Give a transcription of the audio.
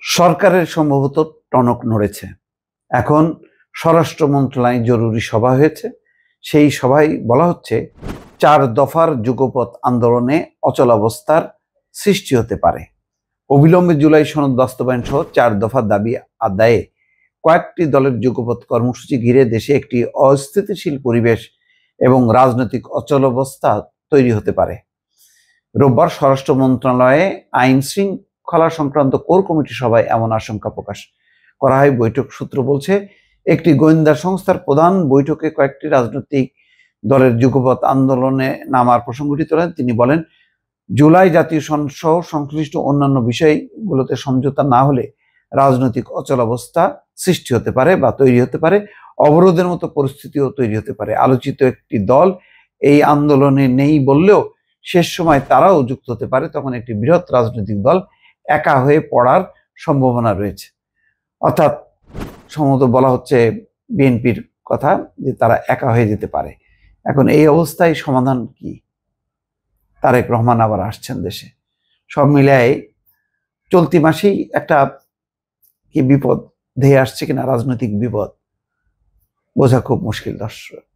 সরকারের সম্ভবত টনক নড়েছে। এখন স্বরাষ্ট্র মন্ত্রণালয়ে জরুরি সভা হয়েছে। সেই সভায় বলা হচ্ছে 4 দফার যুগপৎ আন্দোলনে অচলাবস্থার সৃষ্টি হতে পারে। অবিলম্বে জুলাই সনদ বাস্তবায়ন সহ 4 দফা দাবি আদায়ে কয়েকটি দলের যুগপৎ কর্মসূচি ঘিরে দেশে একটি অস্থিতিশীল পরিবেশ এবং রাজনৈতিক অচলাবস্থা তৈরি হতে পারে। রোববার স্বরাষ্ট্র মন্ত্রণালয়ে আইন শৃঙ্খলা সংক্রান্ত কোর কমিটি সভায় এমন আশঙ্কা প্রকাশ করা হয়। বৈঠক সূত্র বলছে, একটি গোয়েন্দা সংস্থার প্রধান বৈঠকে কয়েকটি রাজনৈতিক দলের যুগপৎ আন্দোলনে নামার প্রসঙ্গটি তোলেন। তিনি বলেন, জুলাই জাতীয় সনদ সহ সংশ্লিষ্ট অন্যান্য বিষয়গুলোতে সমঝোতা না হলে রাজনৈতিক অচলাবস্থা সৃষ্টি হতে পারে বা তৈরি হতে পারে, অবরোধের মতো পরিস্থিতিও তৈরি হতে পারে। আলোচিত একটি দল এই আন্দোলনে নেই বললেও শেষ সময় তারাও যুক্ত হতে পারে। তখন একটি বৃহৎ রাজনৈতিক দল একা হয়ে পড়ার সম্ভাবনা রয়েছে। অর্থাৎ সম্ভবত বলা হচ্ছে বিএনপির কথা, যে তারা একা হয়ে যেতে পারে। এখন এই অবস্থায় সমাধান কি? তারেক রহমান আবার আসছেন দেশে। সব মিলায় চলতি মাসেই একটা কি বিপদ ধেয়ে আসছে কিনা, রাজনৈতিক বিপদ বোঝা খুব মুশকিল দর্শক।